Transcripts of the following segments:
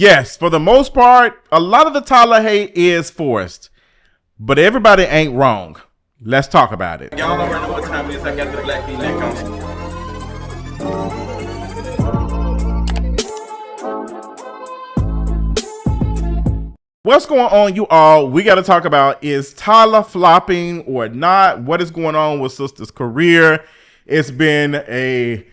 Yes, for the most part, a lot of the Tyla hate is forced, but everybody ain't wrong. Let's talk about it. Y'all already know what time it is. I got the black V-neck on. What's going on, you all? We got to talk about, is Tyla flopping or not? What is going on with sister's career? It's been a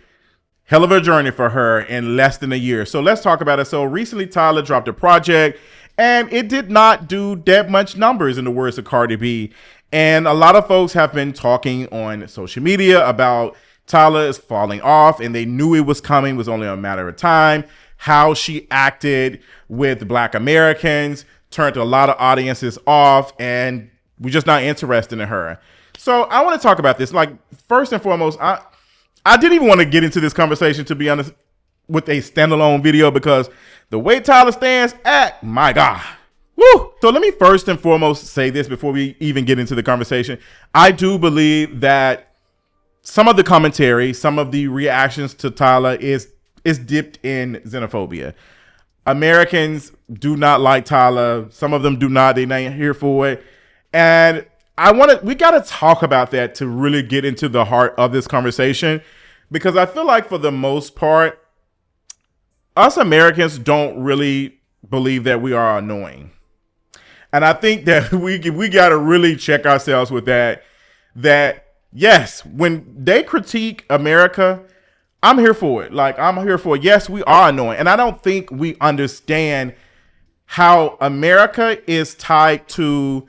hell of a journey for her in less than a year. So let's talk about it. So recently Tyla dropped a project and it did not do that much numbers, in the words of Cardi B. And a lot of folks have been talking on social media about Tyla is falling off, and they knew it was coming. It was only a matter of time. How she acted with Black Americans turned a lot of audiences off, and we're just not interested in her. So I want to talk about this. Like, first and foremost, I didn't even want to get into this conversation, to be honest, with a standalone video, because the way Tyla stands at, my God. Woo! So let me first and foremost say this before we even get into the conversation. I do believe that some of the commentary, some of the reactions to Tyla is dipped in xenophobia. Americans do not like Tyla. Some of them do not. They're not here for it. And we got to talk about that to really get into the heart of this conversation, because I feel like for the most part, us Americans don't really believe that we are annoying. And I think that we got to really check ourselves with that yes, when they critique America, I'm here for it. Like, I'm here for it. Yes, we are annoying. And I don't think we understand how America is tied to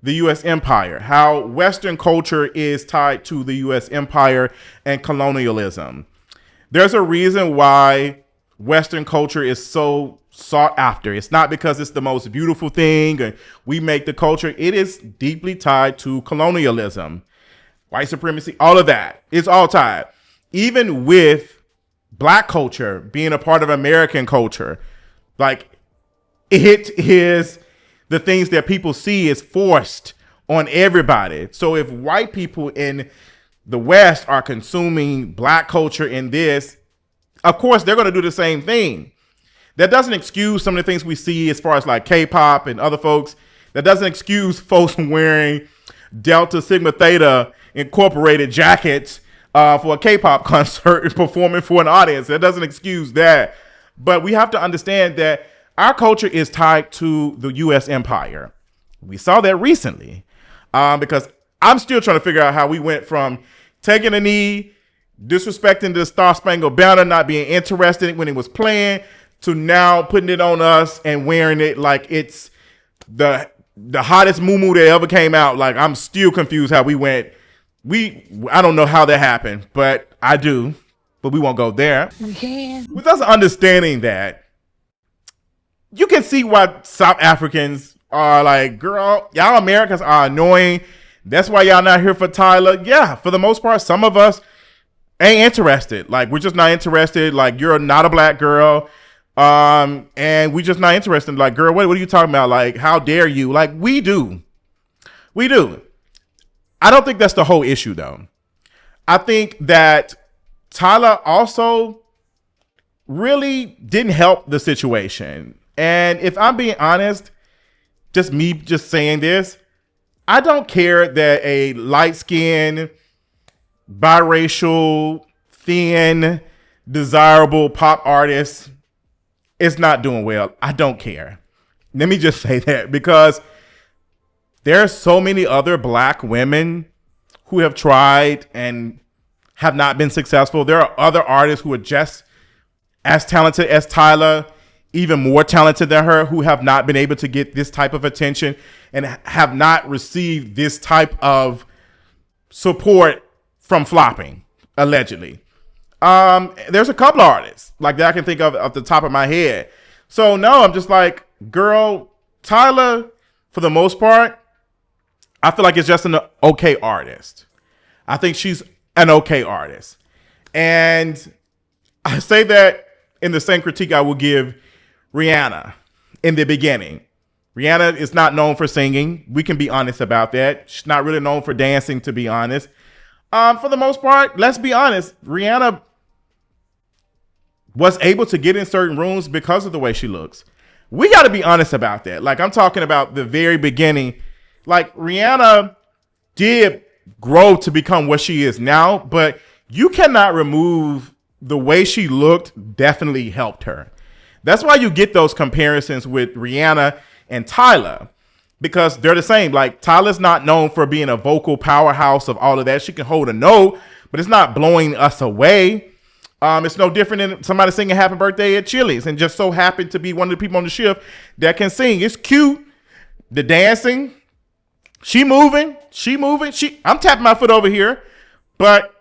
the U.S. empire, how Western culture is tied to the U.S. empire and colonialism. There's a reason why Western culture is so sought after. It's not because it's the most beautiful thing and we make the culture. It is deeply tied to colonialism, white supremacy, all of that. It's all tied. Even with Black culture being a part of American culture, like, it is the things that people see is forced on everybody. So if white people in the West are consuming Black culture in this, of course, they're going to do the same thing. That doesn't excuse some of the things we see as far as like K-pop and other folks. That doesn't excuse folks from wearing Delta Sigma Theta Incorporated jackets for a K-pop concert and performing for an audience. That doesn't excuse that. But we have to understand that our culture is tied to the U.S. empire. We saw that recently because I'm still trying to figure out how we went from taking a knee, disrespecting the Star Spangled Banner, not being interested when it was playing, to now putting it on us and wearing it like it's the hottest muumuu that ever came out. Like, I'm still confused how we went. I don't know how that happened, but I do. But we won't go there. With us understanding that, you can see why South Africans are like, girl, y'all Americans are annoying. That's why y'all not here for Tyla. Yeah, for the most part, some of us ain't interested. Like, we're just not interested. Like, you're not a Black girl. And we just not interested. Like, girl, what are you talking about? Like, how dare you? Like, we do. I don't think that's the whole issue, though. I think that Tyla also really didn't help the situation. And if I'm being honest, just saying this, I don't care that a light-skinned, biracial, thin, desirable pop artist is not doing well. I don't care. Let me just say that, because there are so many other Black women who have tried and have not been successful. There are other artists who are just as talented as Tyla, even more talented than her, who have not been able to get this type of attention and have not received this type of support from flopping, allegedly. There's a couple of artists like that I can think of off the top of my head. So no, I'm just like, girl, Tyla, for the most part, I feel like it's just an okay artist. I think she's an okay artist. And I say that in the same critique I will give Rihanna in the beginning. Rihanna is not known for singing. We can be honest about that. She's not really known for dancing, to be honest. For the most part, let's be honest, Rihanna was able to get in certain rooms because of the way she looks. We got to be honest about that. Like, I'm talking about the very beginning. Like, Rihanna did grow to become what she is now, but you cannot remove the way she looked definitely helped her. That's why you get those comparisons with Rihanna and Tyla, because they're the same. Like, Tyla's not known for being a vocal powerhouse of all of that. She can hold a note, but it's not blowing us away. It's no different than somebody singing happy birthday at Chili's and just so happened to be one of the people on the shift that can sing. It's cute. The dancing, she moving. I'm tapping my foot over here, but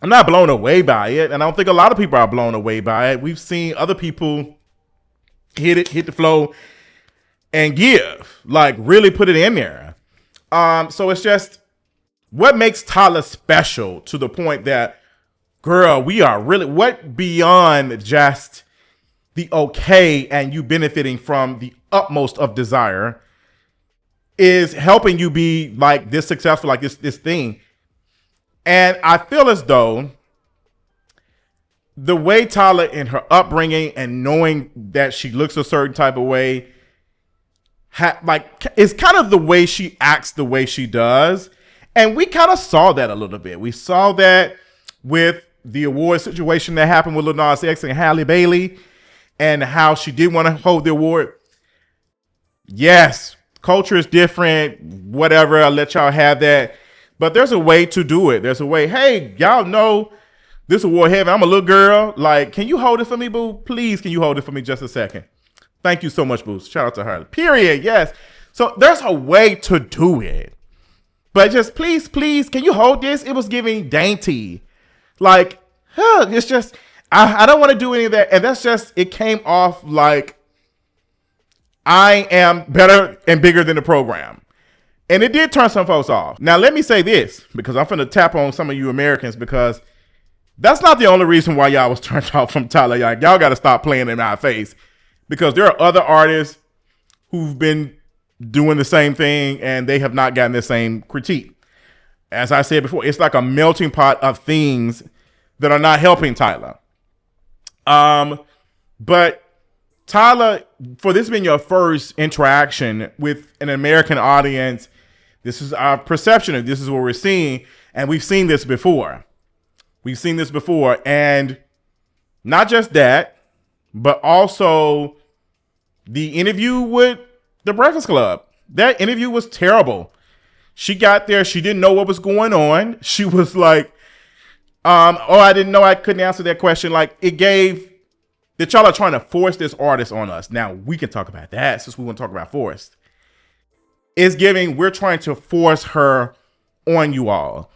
I'm not blown away by it. And I don't think a lot of people are blown away by it. We've seen other people hit the flow and give, like, really put it in there. So it's just what makes Tyla special to the point that, girl, we are really, what beyond just the okay and you benefiting from the utmost of desire is helping you be like this successful, like this thing. And I feel as though the way Tyla in her upbringing and knowing that she looks a certain type of way, is kind of the way she acts the way she does. And we kind of saw that a little bit. We saw that with the award situation that happened with Lil Nas X and Halle Bailey and how she did want to hold the award. Yes, culture is different, whatever. I'll let y'all have that. But there's a way to do it. There's a way. Hey, y'all know this award heaven. I'm a little girl. Like, can you hold it for me, boo? Please, can you hold it for me just a second? Thank you so much, boo. Shout out to her. Period. Yes. So there's a way to do it. But just please, can you hold this? It was giving dainty. Like, it's just, I don't want to do any of that. And that's just, it came off like I am better and bigger than the program. And it did turn some folks off. Now, let me say this, because I'm going to tap on some of you Americans, because that's not the only reason why y'all was turned off from Tyla. Y'all got to stop playing in our face, because there are other artists who've been doing the same thing and they have not gotten the same critique. As I said before, it's like a melting pot of things that are not helping Tyla. But Tyla, for this being your first interaction with an American audience, this is our perception of this is what we're seeing. And we've seen this before. And not just that, but also the interview with The Breakfast Club. That interview was terrible. She got there. She didn't know what was going on. She was like, I didn't know I couldn't answer that question. Like, it gave that y'all are trying to force this artist on us. Now, we can talk about that since we want to talk about forced. It's giving, we're trying to force her on you all.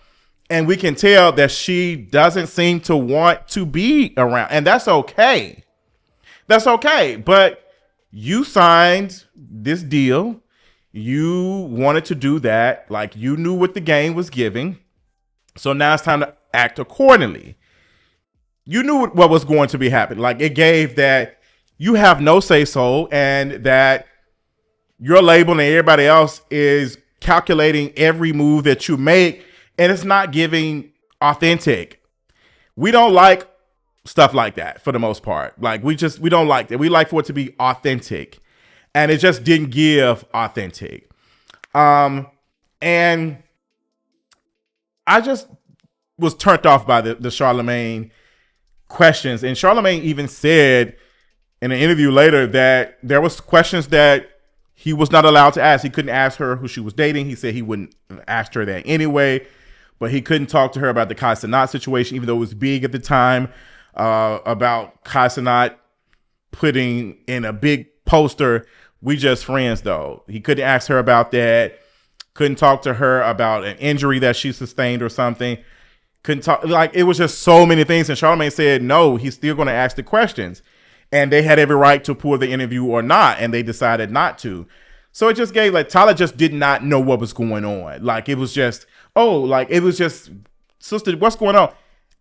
And we can tell that she doesn't seem to want to be around. And that's okay. That's okay. But you signed this deal. You wanted to do that. Like, you knew what the game was giving. So now it's time to act accordingly. You knew what was going to be happening. Like, it gave that you have no say so, and that your label and everybody else is calculating every move that you make, and it's not giving authentic. We don't like stuff like that for the most part. Like, we don't like that. We like for it to be authentic, and it just didn't give authentic. And I just was turned off by the Charlemagne questions. And Charlemagne even said in an interview later that there was questions that he was not allowed to ask. He couldn't ask her who she was dating. He said he wouldn't have asked her that anyway, but he couldn't talk to her about the Kai Cenat situation, even though it was big at the time, about Kai Cenat putting in a big poster, "We just friends," though. He couldn't ask her about that. Couldn't talk to her about an injury that she sustained or something. Couldn't talk, like, it was just so many things. And Charlemagne said, no, he's still going to ask the questions. And they had every right to pull the interview or not. And they decided not to. So it just gave, like, Tyla just did not know what was going on. Like, it was just, sister, what's going on?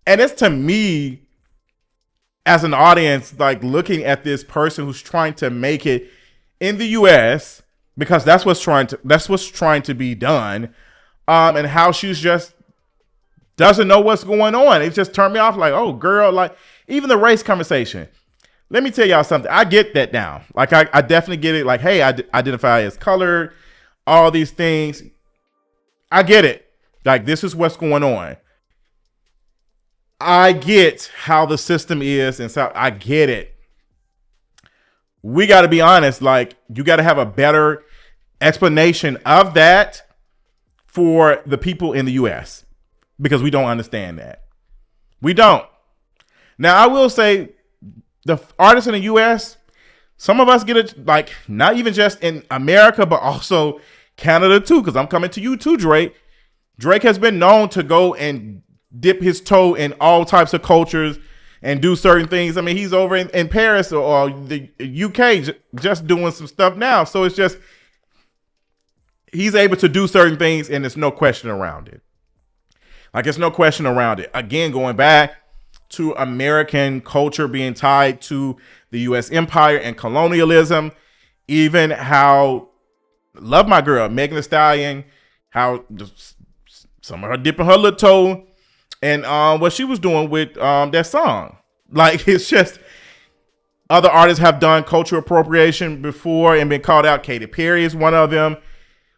And it's, to me, as an audience, like, looking at this person who's trying to make it in the US, because that's what's trying to be done, and how she's just doesn't know what's going on. It just turned me off. Like, oh, girl, like, Even the race conversation. Let me tell y'all something. I get that now. Like, I definitely get it. Like, hey, I identify as colored, all these things. I get it. Like, this is what's going on. I get how the system is, and so I get it. We got to be honest. Like, you got to have a better explanation of that for the people in the U.S. because we don't understand that. We don't. Now, I will say the artists in the U.S., some of us get it, like, not even just in America, but also Canada too, because I'm coming to you too, Drake. Drake has been known to go and dip his toe in all types of cultures and do certain things. I mean, he's over in Paris or the UK just doing some stuff now. So it's just, he's able to do certain things and there's no question around it. Like, it's no question around it. Again, going back to American culture being tied to the U.S. empire and colonialism, even how, love my girl, Megan Thee Stallion, how some of her dipping her little toe and what she was doing with that song. Like, it's just, other artists have done cultural appropriation before and been called out. Katy Perry is one of them.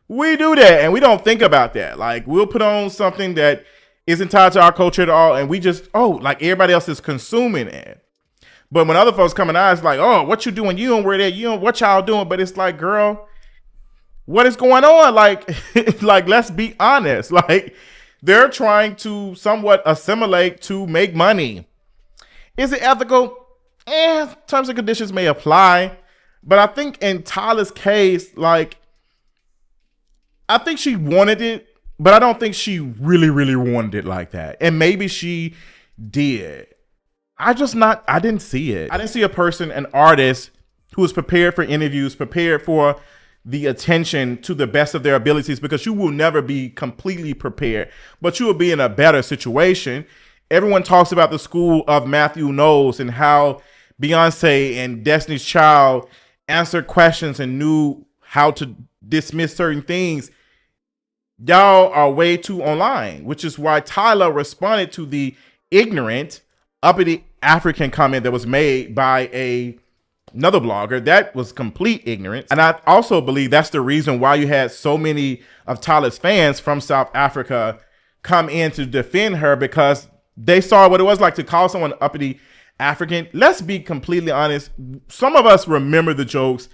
We do that and we don't think about that. Like, we'll put on something that isn't tied to our culture at all, and we just, like everybody else is consuming it. But when other folks coming out, it's like, oh, what you doing? You don't wear that. You don't, what y'all doing? But it's like, girl, what is going on? Like, like, let's be honest. Like, they're trying to somewhat assimilate to make money. Is it ethical? Terms and conditions may apply. But I think in Tyla's case, like, I think she wanted it, but I don't think she really, really wanted it like that. And maybe she did. I didn't see it. I didn't see a person, an artist who was prepared for interviews, prepared for the attention to the best of their abilities, because you will never be completely prepared, but you will be in a better situation. Everyone talks about the school of Matthew Knowles and how Beyonce and Destiny's Child answered questions and knew how to dismiss certain things. Y'all are way too online, which is why Tyla responded to the ignorant, uppity African comment that was made by another blogger. That was complete ignorance. And I also believe that's the reason why you had so many of Tyla's fans from South Africa come in to defend her, because they saw what it was like to call someone uppity African. Let's be completely honest. Some of us remember the jokes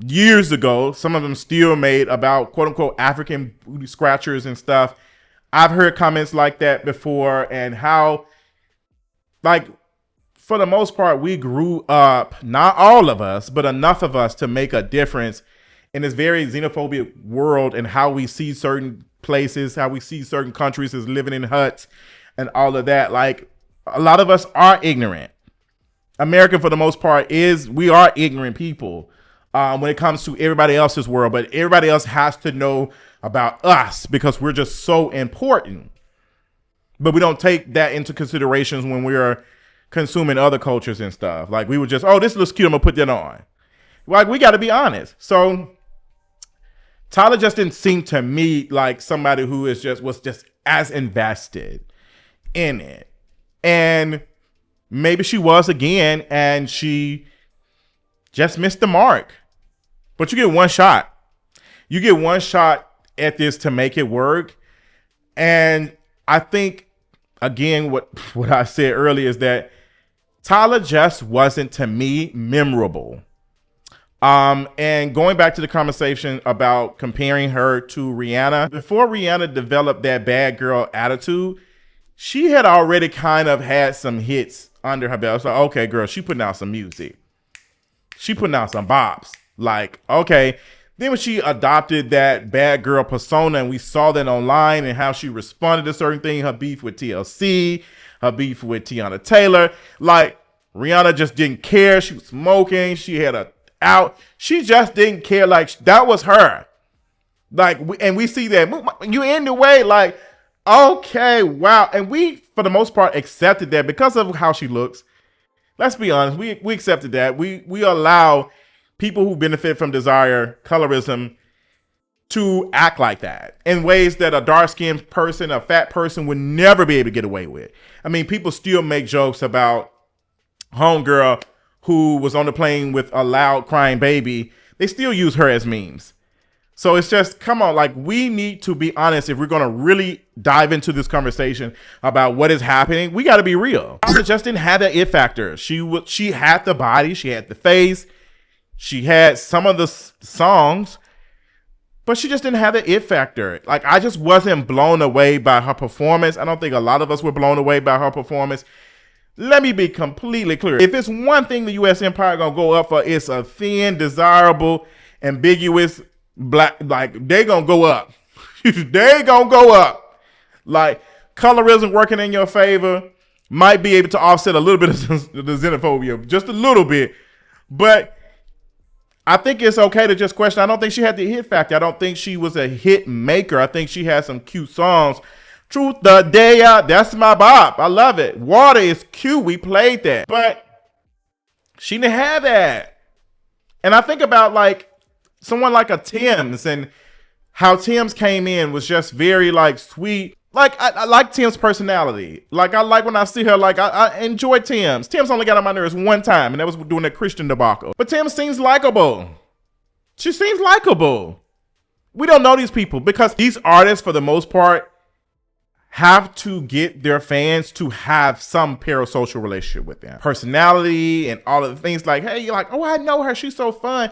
years ago. Some of them still made about quote unquote African booty scratchers and stuff. I've heard comments like that before, and how, like, for the most part, we grew up, not all of us, but enough of us to make a difference in this very xenophobic world, and how we see certain places, how we see certain countries as living in huts and all of that. Like, a lot of us are ignorant. America, for the most part, we are ignorant people when it comes to everybody else's world, but everybody else has to know about us because we're just so important. But we don't take that into considerations when we're consuming other cultures and stuff. Like, we were just, oh, this looks cute, I'm gonna put that on. Like, we got to be honest. So Tyla just didn't seem to me like somebody who was just as invested in it. And maybe she was again, and she just missed the mark. But you get one shot. You get one shot at this to make it work. And I think, again, what I said earlier is that Tyla just wasn't, to me, memorable. And going back to the conversation about comparing her to Rihanna, before Rihanna developed that bad girl attitude, she had already kind of had some hits under her belt. So, okay, girl, she putting out some music. She putting out some bops. Like, okay. Then when she adopted that bad girl persona, and we saw that online and how she responded to certain things, her beef with TLC, her beef with Tiana Taylor, like, Rihanna just didn't care. She was smoking. She had a out. She just didn't care. Like, that was her. Like, and we see that you in the way, like, okay, wow. And we, for the most part, accepted that because of how she looks. Let's be honest. We accepted that. We allow people who benefit from desire, colorism, to act like that in ways that a dark-skinned person, a fat person would never be able to get away with. I mean, people still make jokes about homegirl who was on the plane with a loud crying baby, they still use her as memes. So it's just, come on, like, we need to be honest. If we're going to really dive into this conversation about what is happening, we got to be real. Tyla just didn't have that it factor. She had the body, she had the face, she had some of the songs, but she just didn't have the it factor. Like, I just wasn't blown away by her performance. I don't think a lot of us were blown away by her performance. Let me be completely clear. If it's one thing the U.S. empire gonna go up for, it's a thin, desirable, ambiguous black. Like, they gonna go up. They gonna go up. Like, colorism working in your favor might be able to offset a little bit of the xenophobia, just a little bit. But I think it's okay to just question. I don't think she had the hit factor. I don't think she was a hit maker. I think she had some cute songs. Truth the Day Out, that's my bop. I love it. Water is cute. We played that. But she didn't have that. And I think about like someone like a Tim's and how Tim's came in was just very like sweet. Like I like Tim's personality. Like I like when I see her, like I enjoy Tim's. Tim's only got on my nerves one time, and that was doing a Christian debacle. But Tim seems likable. She seems likable. We don't know these people because these artists, for the most part, have to get their fans to have some parasocial relationship with them. Personality and all of the things like, hey, you're like, oh, I know her. She's so fun.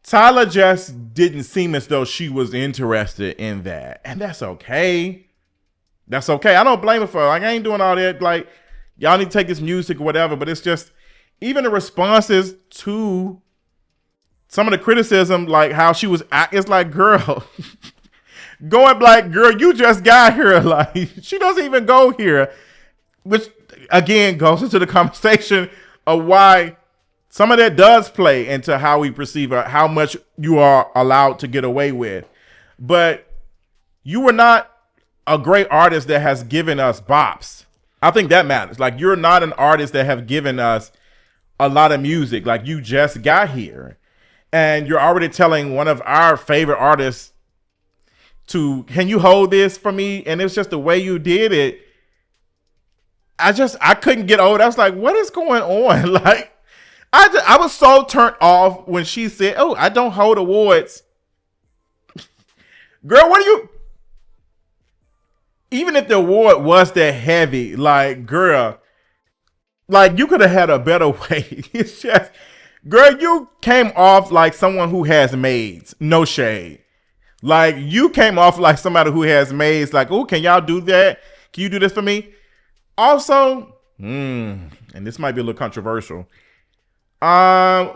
Tyla just didn't seem as though she was interested in that. And that's okay. That's okay. I don't blame her for it. Like, I ain't doing all that. Like, y'all need to take this music or whatever. But it's just, even the responses to some of the criticism, like how she was, it's like, girl, going black, girl, you just got here. Like, she doesn't even go here. Which, again, goes into the conversation of why some of that does play into how we perceive her, how much you are allowed to get away with. But you were not a great artist that has given us bops. I think that matters. Like, you're not an artist that have given us a lot of music. Like, you just got here. And you're already telling one of our favorite artists can you hold this for me? And it's just the way you did it. I couldn't get over it. I was like, what is going on? Like, I was so turned off when she said, oh, I don't hold awards. Girl, what are you? Even if the award was that heavy, like, girl, like, you could have had a better way. It's just, girl, you came off like someone who has maids. No shade. Like, you came off like somebody who has maids. Like, oh, can y'all do that? Can you do this for me? Also, and this might be a little controversial.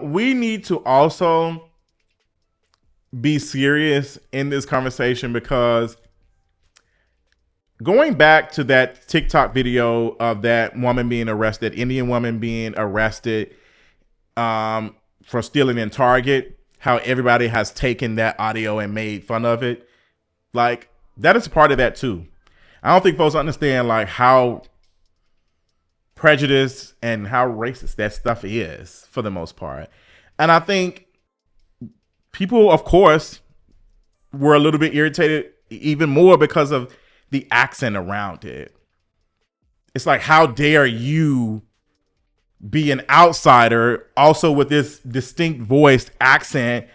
We need to also be serious in this conversation, because going back to that TikTok video of that woman being arrested, Indian woman being arrested for stealing in Target, how everybody has taken that audio and made fun of it. Like, that is a part of that too. I don't think folks understand like how prejudiced and how racist that stuff is for the most part. And I think people, of course, were a little bit irritated even more because of the accent around it. It's like, how dare you be an outsider also with this distinct voiced accent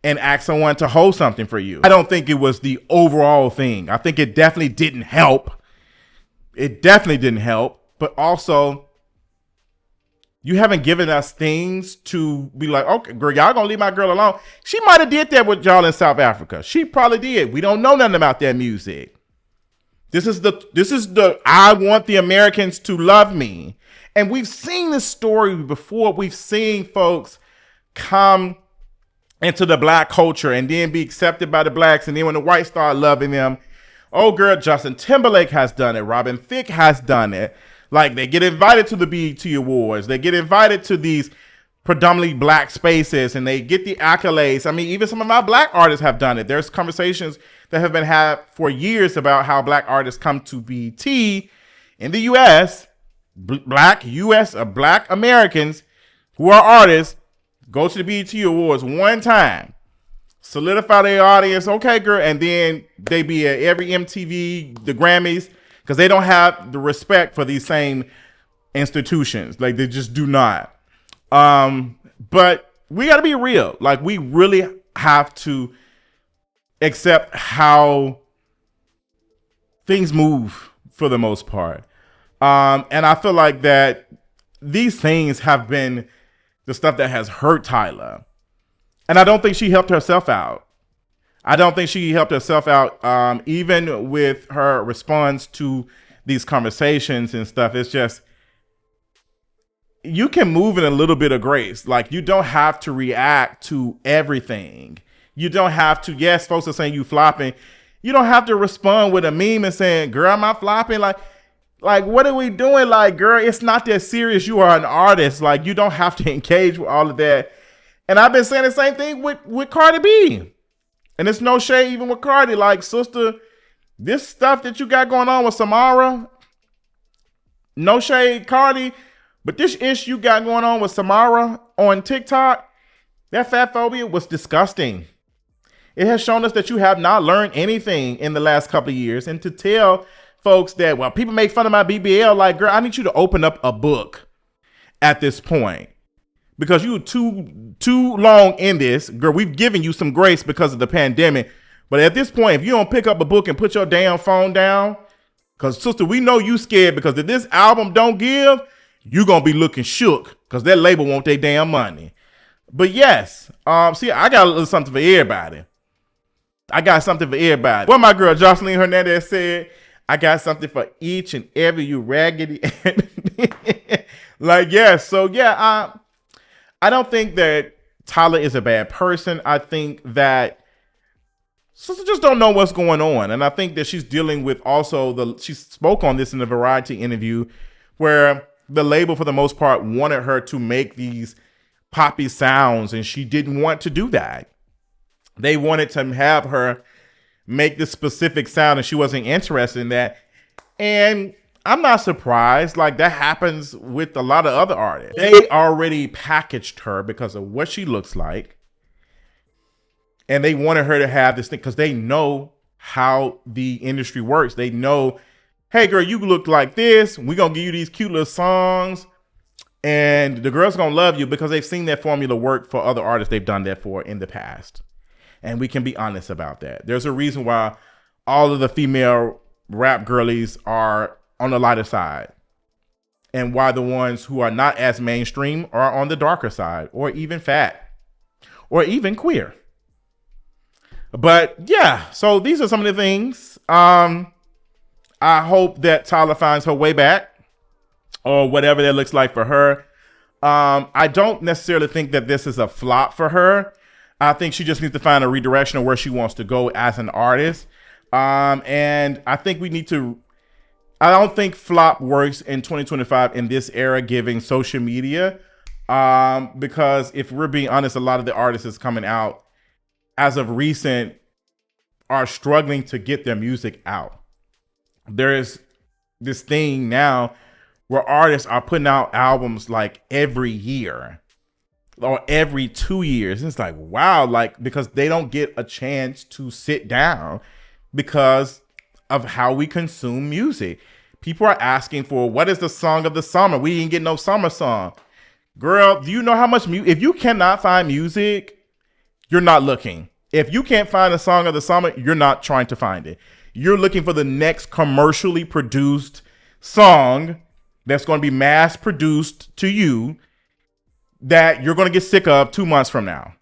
and ask someone to hold something for you. I don't think it was the overall thing. I think it definitely didn't help. It definitely didn't help. But also, you haven't given us things to be like, okay, girl, y'all gonna leave my girl alone. She might have did that with y'all in South Africa. She probably did. We don't know nothing about that music. This is the I want the Americans to love me. And we've seen this story before. We've seen folks come into the black culture and then be accepted by the blacks. And then when the whites start loving them, oh girl, Justin Timberlake has done it. Robin Thicke has done it. Like, they get invited to the BET Awards. They get invited to these predominantly black spaces and they get the accolades. I mean, even some of my black artists have done it. There's conversations that have been had for years about how black artists come to BET in the US. Black Americans who are artists go to the BET Awards one time, solidify their audience. Okay, girl. And then they be at every MTV, the Grammys, because they don't have the respect for these same institutions. Like, they just do not. But we got to be real. Like, we really have to accept how things move for the most part. And I feel like that these things have been the stuff that has hurt Tyla. And I don't think she helped herself out. Even with her response to these conversations and stuff. It's just, you can move in a little bit of grace. Like, you don't have to react to everything. You don't have to, yes, folks are saying you flopping. You don't have to respond with a meme and saying, girl, am I flopping? Like, what are we doing? Like, girl, it's not that serious. You are an artist. Like, you don't have to engage with all of that. And I've been saying the same thing with Cardi B. And it's no shade even with Cardi. Like, sister, this stuff that you got going on with Samara, no shade, Cardi, but this issue you got going on with Samara on TikTok, that fat phobia was disgusting. It has shown us that you have not learned anything in the last couple of years. And to tell folks that, well, people make fun of my BBL, like, girl, I need you to open up a book at this point. Because you too long in this. Girl, we've given you some grace because of the pandemic. But at this point, if you don't pick up a book and put your damn phone down, because, sister, we know you scared, because if this album don't give, you going to be looking shook because that label want their damn money. But yes, see, I got a little something for everybody. What my girl Jocelyn Hernandez said, I got something for each and every you raggedy. Like, yes. So, yeah, I don't think that Tyla is a bad person. I think that sister just don't know what's going on. And I think that she's dealing with also she spoke on this in a Variety interview where the label for the most part wanted her to make these poppy sounds and she didn't want to do that. They wanted to have her make this specific sound and she wasn't interested in that. And I'm not surprised. Like, that happens with a lot of other artists. They already packaged her because of what she looks like. And they wanted her to have this thing because they know how the industry works. They know, hey, girl, you look like this. We're going to give you these cute little songs. And the girls going to love you because they've seen that formula work for other artists they've done that for in the past. And we can be honest about that. There's a reason why all of the female rap girlies are on the lighter side. And why the ones who are not as mainstream are on the darker side, or even fat, or even queer. But yeah, so these are some of the things. I hope that Tyla finds her way back, or whatever that looks like for her. I don't necessarily think that this is a flop for her. I think she just needs to find a redirection of where she wants to go as an artist. And I think I don't think flop works in 2025 in this era, giving social media. Because if we're being honest, a lot of the artists that's coming out as of recent are struggling to get their music out. There is this thing now where artists are putting out albums like every year or every 2 years. And it's like, wow, like, because they don't get a chance to sit down because of how we consume music. People are asking for, what is the song of the summer? We didn't get no summer song. Girl, do you know how much if you cannot find music, you're not looking. If you can't find a song of the summer, you're not trying to find it. You're looking for the next commercially produced song that's going to be mass produced to you that you're going to get sick of 2 months from now.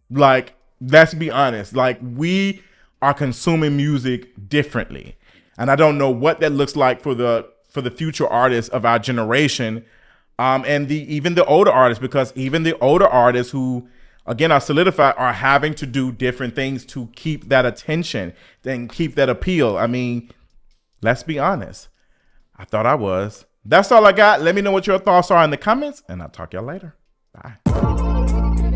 Like, let's be honest. Like, we are consuming music differently. And I don't know what that looks like for the future artists of our generation. And even the older artists, because even the older artists who, again, are solidified, are having to do different things to keep that attention and keep that appeal. I mean, let's be honest. I thought I was. That's all I got. Let me know what your thoughts are in the comments, and I'll talk to y'all later. Bye.